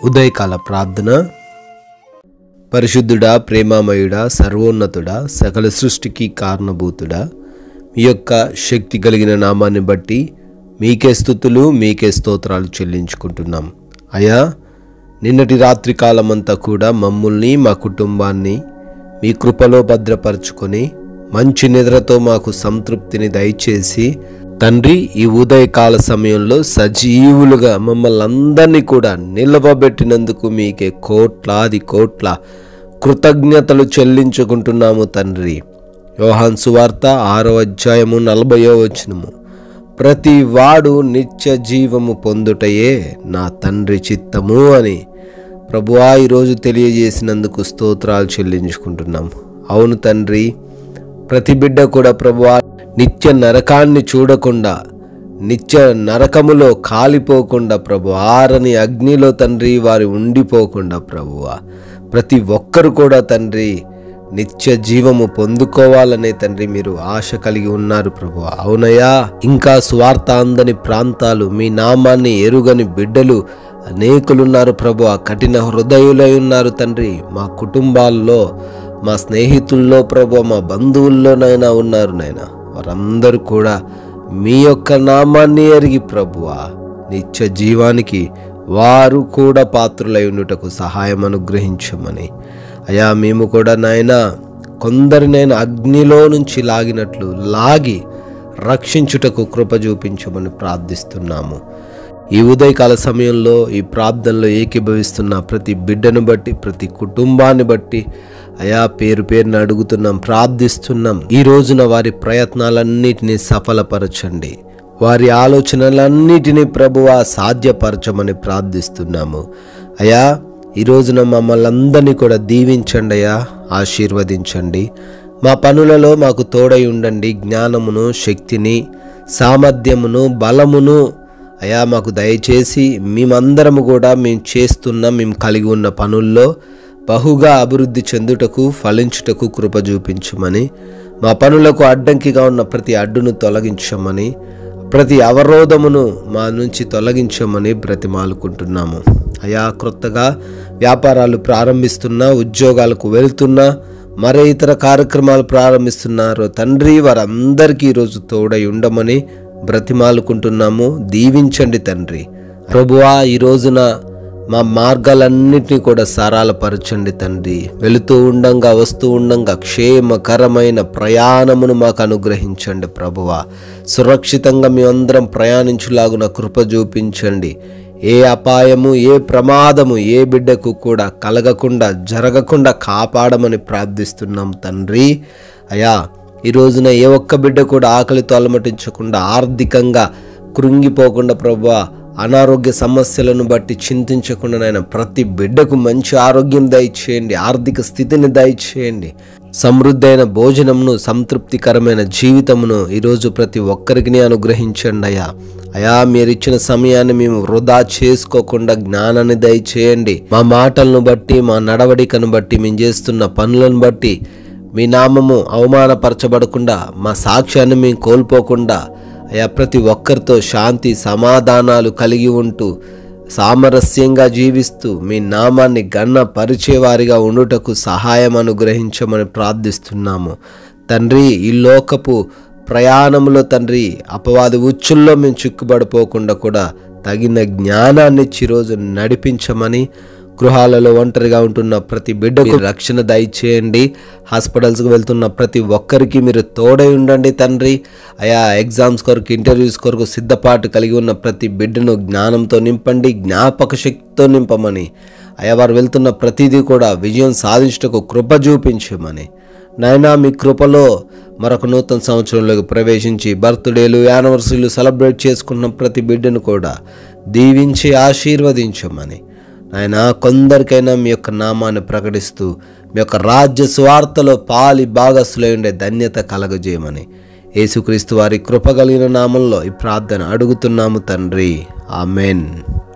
ఉదయకాల ప్రార్థన. పరిశుద్ధుడా, ప్రేమామయుడా, సర్వోన్నతుడా, సకల సృష్టికి కారణభూతుడా, మీ యొక్క శక్తి కలిగిన నామాన్ని బట్టి మీకే స్తుతులు, మీకే స్తోత్రాలు చెల్లించుకుంటున్నాం. అయ్యా, నిన్నటి రాత్రి కాలమంతా కూడా మమ్మల్ని, మా కుటుంబాన్ని మీ కృపలో భద్రపరుచుకొని మంచి నిద్రతో మాకు సంతృప్తిని దయచేసి తండ్రి, ఈ ఉదయకాల సమయంలో సజీవులుగా మమ్మల్ని అందరినీ కూడా నిలవబెట్టినందుకు మీకే కోట్లాది కోట్ల కృతజ్ఞతలు చెల్లించుకుంటున్నాము తండ్రి. యోహాను సువార్త 6వ అధ్యాయము 40వ వచనము, ప్రతి వాడు నిత్య జీవము పొందుటయే నా తండ్రి చిత్తము అని ప్రభువా ఈరోజు తెలియజేసినందుకు స్తోత్రాలు చెల్లించుకుంటున్నాము. అవును తండ్రి, ప్రతి బిడ్డ కూడా ప్రభువా నిత్య నరకాన్ని చూడకుండా, నిత్య నరకములో కాలిపోకుండా ప్రభు, ఆరని అగ్నిలో తండ్రి వారి ఉండిపోకుండా ప్రభువా ప్రతి ఒక్కరు కూడా తండ్రి నిత్య జీవము పొందుకోవాలనే తండ్రి మీరు ఆశ కలిగి ఉన్నారు ప్రభువా. అవునయ్యా, ఇంకా స్వార్థ అందని ప్రాంతాలు, మీ నామాన్ని ఎరుగని బిడ్డలు అనేకులున్నారు ప్రభువా. కఠిన హృదయులై ఉన్నారు తండ్రి. మా కుటుంబాల్లో, మా స్నేహితుల్లో ప్రభువా, మా బంధువుల్లోనైనా ఉన్నారు నాయనా. వారందరూ కూడా మీ యొక్క నామాన్ని ఎరిగి ప్రభువా నిత్య జీవానికి వారు కూడా పాత్రులై ఉండుటకు సహాయం అనుగ్రహించమని. అయ్యా, మేము కూడా నాయనా కొందరినైనా అగ్నిలో నుంచి లాగినట్లు లాగి రక్షించుటకు కృప చూపించమని ప్రార్థిస్తున్నాము. ఈ ఉదయకాల సమయంలో ఈ ప్రార్థనలో ఏకీభవిస్తున్న ప్రతి బిడ్డను బట్టి, ప్రతి కుటుంబాన్ని బట్టి అయా పేరు పేరున అడుగుతున్నాం, ప్రార్థిస్తున్నాం. ఈ రోజున వారి ప్రయత్నాలన్నిటినీ సఫలపరచండి, వారి ఆలోచనలన్నిటినీ ప్రభువా సాధ్యపరచమని ప్రార్థిస్తున్నాము. అయా, ఈ రోజున మమ్మల్ని అందరినీ కూడా దీవించండి అయ్యా, ఆశీర్వదించండి. మా పనులలో మాకు తోడై ఉండండి. జ్ఞానమును, శక్తిని, సామర్థ్యమును, బలమును అయా మాకు దయచేసి మేమందరము కూడా మేము కలిగి ఉన్న పనుల్లో బహుగా అభివృద్ధి చెందుటకు, ఫలించుటకు కృప చూపించమని, మా పనులకు అడ్డంకిగా ఉన్న ప్రతి అడ్డును తొలగించమని, ప్రతి అవరోధమును మా నుంచి తొలగించమని బ్రతిమాలుకుంటున్నాము. అయా, క్రొత్తగా వ్యాపారాలు ప్రారంభిస్తున్నా, ఉద్యోగాలకు వెళ్తున్నా, మరే ఇతర కార్యక్రమాలు ప్రారంభిస్తున్నారు తండ్రి, వారందరికీ ఈరోజు తోడై ఉండమని బ్రతిమాలుకుంటున్నాము. దీవించండి తండ్రి. ప్రభువా, ఈ రోజున మా మార్గాలన్నిటినీ కూడా సరళపరచండి తండ్రి. వెళుతూ ఉండంగా, వస్తూ ఉండంగా క్షేమకరమైన ప్రయాణమును మాకు అనుగ్రహించండి ప్రభువా. సురక్షితంగా మేమందరం ప్రయాణించులాగున కృప చూపించండి. ఏ అపాయము, ఏ ప్రమాదము ఏ బిడ్డకు కూడా కలగకుండా, జరగకుండా కాపాడమని ప్రార్థిస్తున్నాం తండ్రి. అయా, ఈ రోజున ఏ ఒక్క బిడ్డ కూడా ఆకలితో అలమటించకుండా, ఆర్థికంగా కృంగిపోకుండా ప్రభువా, అనారోగ్య సమస్యలను బట్టి చింతించకుండా నాయన ప్రతి బిడ్డకు మంచి ఆరోగ్యం దయచేయండి, ఆర్థిక స్థితిని దయచేయండి, సమృద్ధైన భోజనమును, సంతృప్తికరమైన జీవితమును ఈరోజు ప్రతి ఒక్కరికి అనుగ్రహించండి అయ్యా. అయా, మీరు ఇచ్చిన సమయాన్ని మేము వృధా చేసుకోకుండా జ్ఞానాన్ని దయచేయండి. మా మాటలను బట్టి, మా నడవడికను బట్టి, మేము చేస్తున్న పనులను బట్టి మీ నామము అవమానపరచబడకుండా, మా సాక్ష్యాన్ని మేము కోల్పోకుండా అయా ప్రతి ఒక్కరితో శాంతి సమాధానాలు కలిగి ఉంటూ, సామరస్యంగా జీవిస్తూ మీ నామాన్ని గణపరిచేవారిగా ఉండుటకు సహాయం అనుగ్రహించమని ప్రార్థిస్తున్నాము తండ్రి. ఈ లోకపు ప్రయాణంలో తండ్రి అపవాది ఉచ్చుల్లో మేము చిక్కుబడిపోకుండా కూడా తగిన జ్ఞానాన్ని ఈరోజు నడిపించమని, గృహాలలో ఒంటరిగా ఉంటున్న ప్రతి బిడ్డకు రక్షణ దయచేయండి. హాస్పిటల్స్కి వెళ్తున్న ప్రతి ఒక్కరికి మీరు తోడై ఉండండి తండ్రి. అయా, ఎగ్జామ్స్ కొరకు, ఇంటర్వ్యూస్ కొరకు సిద్ధపాటు కలిగి ఉన్న ప్రతి బిడ్డను జ్ఞానంతో నింపండి, జ్ఞాపక శక్తితో నింపమని. అయా, వారు వెళ్తున్న ప్రతిదీ కూడా విజయం సాధించటకు కృప చూపించమని నాయనా, మీ కృపలో మరొక నూతన సంవత్సరంలోకి ప్రవేశించి బర్త్డేలు, యానివర్సరీలు సెలబ్రేట్ చేసుకున్న ప్రతి బిడ్డను కూడా దీవించి ఆశీర్వదించమని ఆయన కొందరికైనా మీ యొక్క నామాన్ని ప్రకటిస్తూ మీ యొక్క రాజ్య స్వార్థలో పాలి భాగస్తులై ఉండే ధన్యత కలగజేయమని యేసుక్రీస్తు వారి కృప కలిగిన నామంలో ఈ ప్రార్థన అడుగుతున్నాము తండ్రి. ఆమెన్.